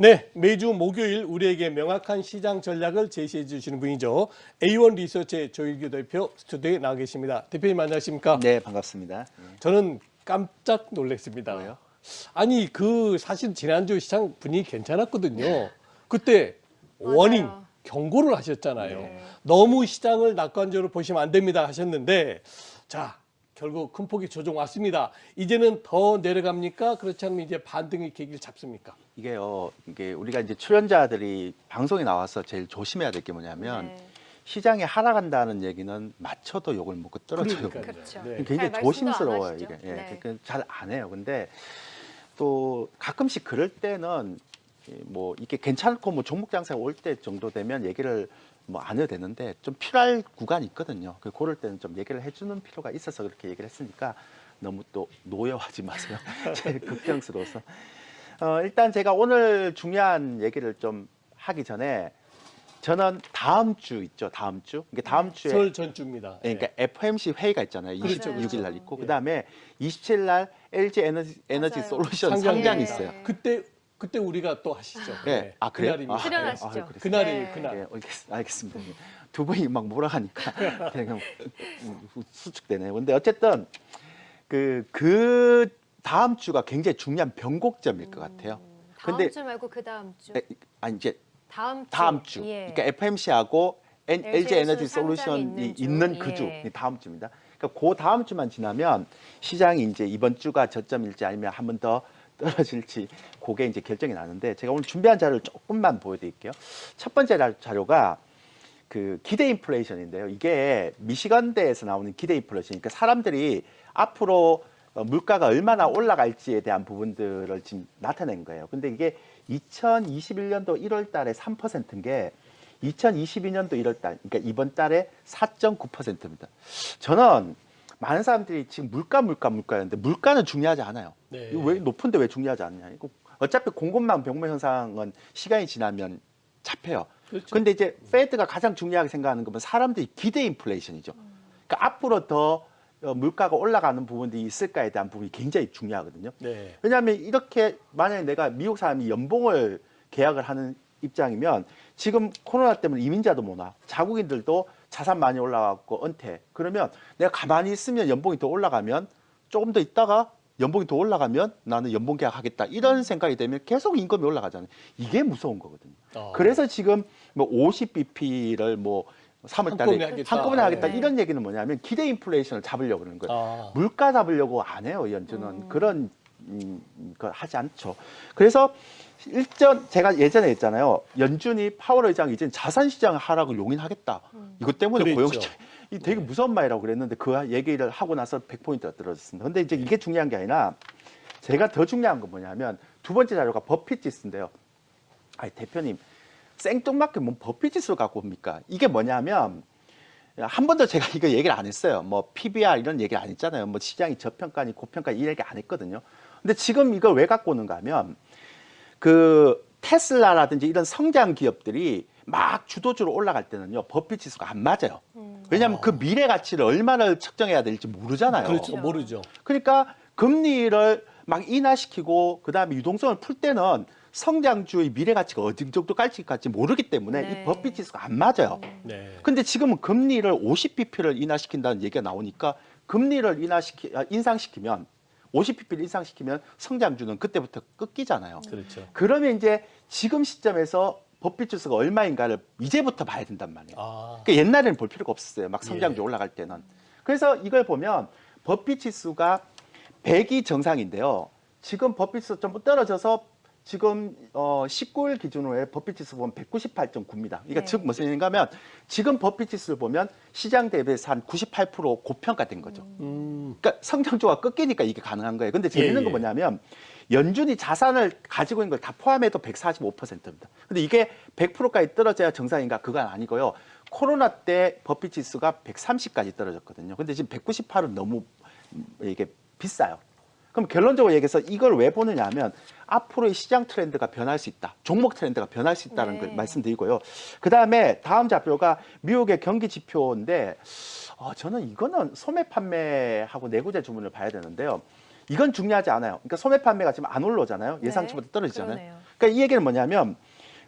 네, 매주 목요일 우리에게 명확한 시장 전략을 제시해 주시는 분이죠. A1 리서치의 조일규 대표 스튜디오에 나와 계십니다. 대표님 안녕하십니까? 네, 반갑습니다. 저는 깜짝 놀랐습니다. 왜요? 아니 사실 지난주 시장 분위기 괜찮았거든요. 그때 워닝, 맞아요. 경고를 하셨잖아요. 네. 너무 시장을 낙관적으로 보시면 안 됩니다 하셨는데 자, 결국 큰 폭의 조정 왔습니다. 이제는 더 내려갑니까? 그렇지 않으면 이제 반등의 계기를 잡습니까? 이게 우리가 이제 출연자들이 방송에 나와서 제일 조심해야 될 게 뭐냐면 네. 시장에 하락한다는 얘기는 맞춰도 욕을 먹고 떨어져요. 그러니까요. 그렇죠. 네. 굉장히 잘 말씀도 안 조심스러워요, 하시죠? 이게. 예, 네. 그러니까 잘 안 해요. 근데 또 가끔씩 그럴 때는 뭐 이게 괜찮고 뭐 종목 장세가 올 때 정도 되면 얘기를 뭐 안 해도 되는데 좀 필요할 구간이 있거든요. 그럴 때는 좀 얘기를 해주는 필요가 있어서 그렇게 얘기를 했으니까 너무 또 노여워하지 마세요. 제일 걱정스러워서. 일단 제가 오늘 중요한 얘기를 좀 하기 전에 저는 다음 주 있죠. 다음 주. 이게 다음 주에 설 전주입니다. 그러니까 FOMC 회의가 있잖아요. 그렇죠, 26일 날 있고 예. 그다음에 27일 날 LG 에너지 맞아요. 솔루션 상장이 상장이 있어요. 있어요. 그때 우리가 또 하시죠. 네. 아, 그래요? 그날입니다. 아, 출연하시죠. 그래요? 그랬어요. 그날이에요, 네. 그날. 예, 알겠습니다. 두 분이 막 몰아가니까 그냥 수축되네요. 근데 어쨌든 그 다음 주가 굉장히 중요한 변곡점일 것 같아요. 다음 근데- 주 말고 그 다음 주. 아니 이제 다음 주. 주. 예. 그러니까 FMC하고 LG 에너지 상장이 솔루션이 주. 있는 그 주, 예. 다음 주입니다. 그러니까 그 다음 주만 지나면 시장이 이제 이번 주가 저점일지 아니면 한 번 더 떨어질지 그게 이제 결정이 나는데 제가 오늘 준비한 자료를 조금만 보여드릴게요. 첫 번째 자료가 그 기대 인플레이션인데요. 이게 미시건대에서 나오는 기대 인플레이션. 그러니까 사람들이 앞으로 물가가 얼마나 올라갈지에 대한 부분들을 지금 나타낸 거예요. 근데 이게 2021년도 1월 달에 3%인 게 2022년도 1월 달, 그러니까 이번 달에 4.9%입니다. 저는 많은 사람들이 지금 물가였는데 물가는 중요하지 않아요. 네. 이거 왜 높은데 왜 중요하지 않냐. 이거 어차피 공급망 병목 현상은 시간이 지나면 잡혀요. 그렇죠. 근데 이제 페드가 가장 중요하게 생각하는 건 사람들이 기대 인플레이션이죠. 그러니까 앞으로 더 물가가 올라가는 부분들이 있을까에 대한 부분이 굉장히 중요하거든요. 네. 왜냐하면 이렇게 만약에 내가 미국 사람이 연봉을 계약을 하는 입장이면 지금 코로나 때문에 이민자도 못 와. 자국인들도 자산 많이 올라가고 은퇴. 그러면 내가 가만히 있으면 연봉이 더 올라가면 조금 더 있다가 연봉이 더 올라가면 나는 연봉 계약하겠다. 이런 생각이 되면 계속 임금이 올라가잖아요. 이게 무서운 거거든요. 그래서 지금 뭐 50bp를 뭐 3월 한꺼번에 달에 하겠다. 한꺼번에 하겠다. 네. 이런 얘기는 뭐냐면 기대 인플레이션을 잡으려고 그러는 거예요. 아, 물가 잡으려고 안 해요, 연준은. 그런 거 하지 않죠. 그래서 제가 예전에 했잖아요. 연준이 파월 의장이 이제 자산시장 하락을 용인하겠다. 이것 때문에 그랬죠. 고용시장 이 되게 무서운 말이라고 그랬는데 그 얘기를 하고 나서 100포인트가 떨어졌습니다. 근데 이제 이게 중요한 게 아니라 제가 더 중요한 건 뭐냐면 두 번째 자료가 버핏 지수인데요. 아니 대표님 생뚱맞게 뭐 버핏 지수를 갖고 옵니까? 이게 뭐냐면 한 번도 제가 이거 얘기를 안 했어요. 뭐 PBR 이런 얘기를 안 했잖아요. 뭐 시장이 저평가니 고평가 이 얘기 안 했거든요. 근데 지금 이걸 왜 갖고 오는가 하면 그 테슬라라든지 이런 성장 기업들이 막 주도주로 올라갈 때는요. 버핏 지수가 안 맞아요. 왜냐하면 그 미래 가치를 얼마나 측정해야 될지 모르잖아요. 그렇죠. 모르죠. 그러니까 금리를 막 인하시키고 그다음에 유동성을 풀 때는 성장주의 미래 가치가 어디 정도 갈지 모르기 때문에 네. 이 버핏 지수가 안 맞아요. 네. 근데 지금은 금리를 50bp를 인하시킨다는 얘기가 나오니까 금리를 인상시키면 50bp를 인상시키면 성장주는 그때부터 꺾이잖아요. 그렇죠. 그러면 이제 지금 시점에서 버핏 지수가 얼마인가를 이제부터 봐야 된단 말이에요. 아, 그러니까 옛날에는 볼 필요가 없었어요. 막 성장주 예. 올라갈 때는. 그래서 이걸 보면 버핏 지수가 100이 정상인데요. 지금 버핏 지수 좀 떨어져서 지금 19일 기준으로 버핏 지수 보면 198.9입니다. 그러니까 네. 즉 무슨 얘기인가 하면 지금 버핏 지수를 보면 시장 대비해서 한 98% 고평가된 거죠. 그러니까 성장주가 꺾이니까 이게 가능한 거예요. 근데 재밌는 예, 건 뭐냐면 연준이 자산을 가지고 있는 걸 다 포함해도 145%입니다. 근데 이게 100%까지 떨어져야 정상인가? 그건 아니고요. 코로나 때 버핏 지수가 130까지 떨어졌거든요. 근데 지금 198은 너무 이게 비싸요. 그럼 결론적으로 얘기해서 이걸 왜 보느냐 하면 앞으로의 시장 트렌드가 변할 수 있다. 종목 트렌드가 변할 수 있다는 네. 걸 말씀드리고요. 그다음에 다음 자료가 미국의 경기 지표인데 저는 이거는 소매 판매하고 내구재 주문을 봐야 되는데요. 이건 중요하지 않아요. 그러니까 소매 판매가 지금 안 올라오잖아요. 예상치보다 네. 떨어지잖아요. 그러네요. 그러니까 이 얘기는 뭐냐면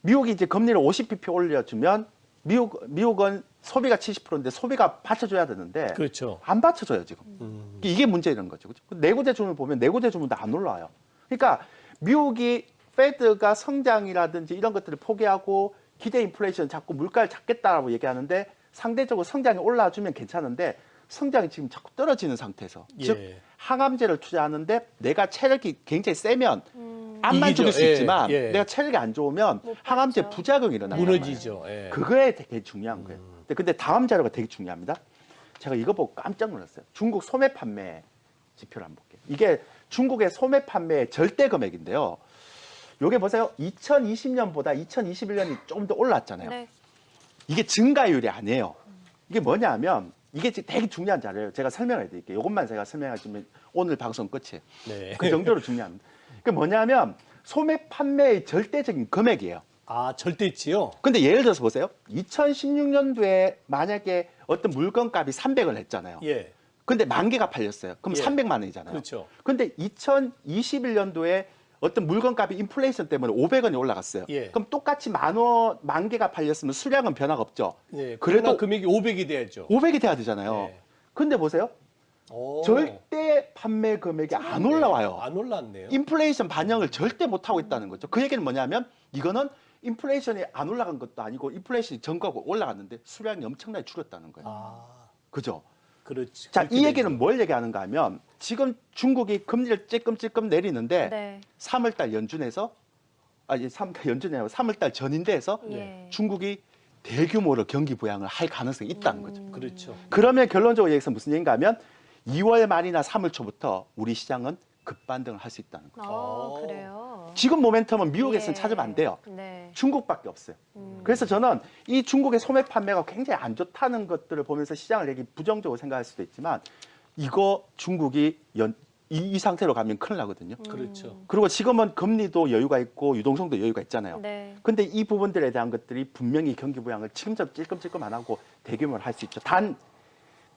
미국이 이제 금리를 50bp 올려주면 미국은 소비가 70%인데 소비가 받쳐줘야 되는데 그렇죠. 안 받쳐줘요 지금. 이게 문제인 거죠. 그렇죠? 내구재 주문을 보면 내구재 주문도 안 올라와요. 그러니까 미국이 페드가 성장이라든지 이런 것들을 포기하고 기대 인플레이션 자꾸 물가를 잡겠다라고 얘기하는데 상대적으로 성장이 올라주면 괜찮은데 성장이 지금 자꾸 떨어지는 상태에서 예. 즉 항암제를 투자하는데 내가 체력이 굉장히 세면 암만 이기죠. 죽일 수 예, 있지만 예. 내가 체력이 안 좋으면 못 항암제 받죠. 부작용이 일어나요. 무너지죠. 예. 그거에 되게 중요한 거예요. 근데 다음 자료가 되게 중요합니다. 제가 이거 보고 깜짝 놀랐어요. 중국 소매 판매 지표를 한번 볼게요. 이게 중국의 소매 판매의 절대 금액인데요. 요게 보세요. 2020년보다 2021년이 좀 더 올랐잖아요. 네. 이게 증가율이 아니에요. 이게 뭐냐 하면 이게 지금 되게 중요한 자료예요. 제가 설명해 드릴게요. 이것만 제가 설명하시면 오늘 방송 끝이에요. 네. 그 정도로 중요합니다. 그게 뭐냐면 소매 판매의 절대적인 금액이에요. 아, 절대치요? 근데 예를 들어서 보세요. 2016년도에 만약에 어떤 물건값이 300을 했잖아요. 예. 근데 10,000개가 팔렸어요. 그럼 예. 300만 원이잖아요. 그렇죠. 근데 2021년도에 어떤 물건값이 인플레이션 때문에 500원이 올라갔어요. 예. 그럼 똑같이 10,000개가 팔렸으면 수량은 변화가 없죠. 예. 그래도 그래도 금액이 500이 돼야죠. 500이 돼야 되잖아요. 예. 근데 보세요. 오. 절대 판매 금액이 안 올라와요. 안 올랐네요. 인플레이션 반영을 절대 못 하고 있다는 거죠. 그 얘기는 뭐냐면 이거는 인플레이션이 안 올라간 것도 아니고 인플레이션이 전가고 올라갔는데 수량이 엄청나게 줄었다는 거예요. 아, 그죠? 그렇지. 자, 그렇게 이 되죠. 얘기는 뭘 얘기하는가 하면 지금 중국이 금리를 찔끔찔끔 내리는데 네. 3월달 연준에서 이제 3월달 연준이 아니고 3월달 전인대에서 예. 중국이 대규모로 경기 부양을 할 가능성이 있다는 거죠. 그렇죠. 그러면 결론적으로 얘기해서 무슨 얘기인가 하면 2월 말이나 3월 초부터 우리 시장은 급반등을 할 수 있다는 거죠. 그래요. 지금 모멘텀은 미국에서는 예. 찾으면 안 돼요. 네. 중국밖에 없어요. 그래서 저는 이 중국의 소매 판매가 굉장히 안 좋다는 것들을 보면서 시장을 되게 부정적으로 생각할 수도 있지만 이거 중국이 이 상태로 가면 큰일 나거든요. 그렇죠. 그리고 지금은 금리도 여유가 있고 유동성도 여유가 있잖아요. 네. 근데 이 부분들에 대한 것들이 분명히 경기 부양을 지금처럼 찔끔찔끔 안 하고 대규모로 할 수 있죠. 단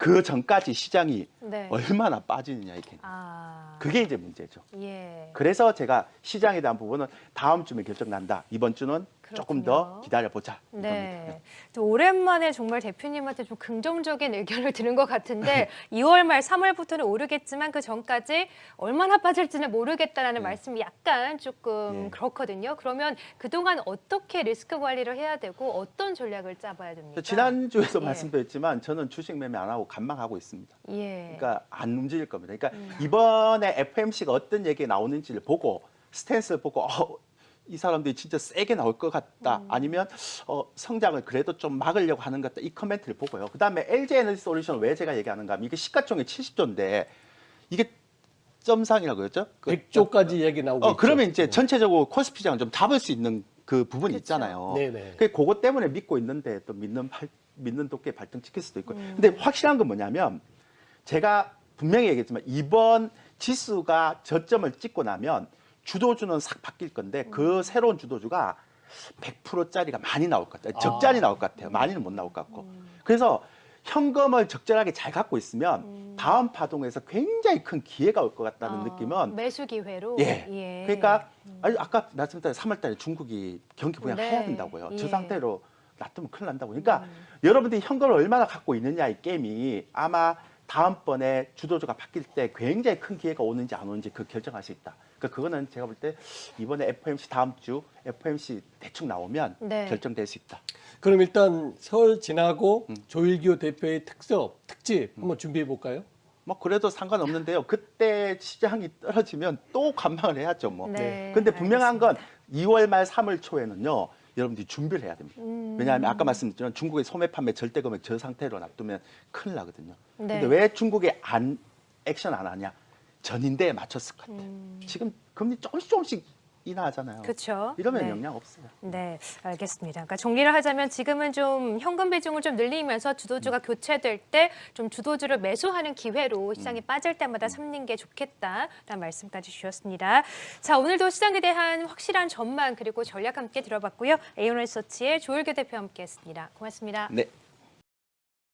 그 전까지 시장이 네. 얼마나 빠지느냐 이게. 아. 그게 이제 문제죠. 예. 그래서 제가 시장에 대한 부분은 다음 주면 결정난다. 이번 주는 조금 더 그렇군요. 기다려보자. 이겁니다. 네. 또 오랜만에 정말 대표님한테 좀 긍정적인 의견을 들은 것 같은데 2월 말 3월부터는 오르겠지만 그 전까지 얼마나 빠질지는 모르겠다라는 말씀이 약간 조금 네. 그렇거든요. 그러면 그동안 어떻게 리스크 관리를 해야 되고 어떤 전략을 짜봐야 됩니까? 지난주에도 예. 말씀드렸지만 저는 주식 매매 안 하고 관망하고 있습니다. 예. 그러니까 안 움직일 겁니다. 그러니까 이번에 FMC가 어떤 얘기 나오는지를 보고 스탠스를 보고 이 사람들이 진짜 세게 나올 것 같다. 아니면 성장을 그래도 좀 막으려고 하는 것 같다. 이 커멘트를 보고요. 그다음에 LG 에너지 솔루션을 왜 제가 얘기하는가 하면 이게 시가총액 70조인데 이게 점상이라고 그랬죠? 100조까지 얘기 나오고 있죠. 그러면 이제 전체적으로 코스피 시장을 좀 잡을 수 있는 그 부분이 그렇죠. 있잖아요. 네네. 그것 때문에 믿고 있는데 또 믿는 도끼에 발등 찍힐 수도 있고. 근데 확실한 건 뭐냐면 제가 분명히 얘기했지만 이번 지수가 저점을 찍고 나면 주도주는 싹 바뀔 건데 그 새로운 주도주가 100%짜리가 많이 나올 것 같아요. 적잖이 나올 것 같아요. 많이는 못 나올 것 같고. 그래서 현금을 적절하게 잘 갖고 있으면 다음 파동에서 굉장히 큰 기회가 올 것 같다는 느낌은 매수 기회로. 예. 그러니까 아까 말씀드린 3월달에 중국이 경기 부양해야 네. 된다고요. 예. 저 상태로 놔두면 큰일 난다고. 그러니까 여러분들이 현금을 얼마나 갖고 있느냐 이 게임이 아마 다음번에 주도주가 바뀔 때 굉장히 큰 기회가 오는지 안 오는지 그 결정할 수 있다. 그러니까 그거는 제가 볼 때 이번에 FOMC 다음 주 FOMC 대충 나오면 네. 결정될 수 있다. 그럼 일단 설 지나고 조일교 대표의 특집 한번 준비해 볼까요? 뭐 그래도 상관없는데요. 그때 시장이 떨어지면 또 관망을 해야죠. 뭐. 네, 근데 분명한 건 2월 말 3월 초에는요. 여러분들이 준비를 해야 됩니다. 왜냐하면 아까 말씀드렸지만 중국의 소매 판매 절대 금액 저 상태로 놔두면 큰일 나거든요. 네. 근데 왜 중국이 액션 안 하냐? 전인대에 맞췄을 것 같아요. 지금 금리 조금씩 인하하잖아요. 그렇죠. 이러면 네. 영향 없어요. 네, 알겠습니다. 그러니까 정리를 하자면 지금은 좀 현금 비중을 좀 늘리면서 주도주가 교체될 때 좀 주도주를 매수하는 기회로 시장이 빠질 때마다 삼는 게 좋겠다라는 말씀까지 주셨습니다. 자, 오늘도 시장에 대한 확실한 전망 그리고 전략 함께 들어봤고요. 에이온리서치의 조일교 대표와 함께했습니다. 고맙습니다. 네.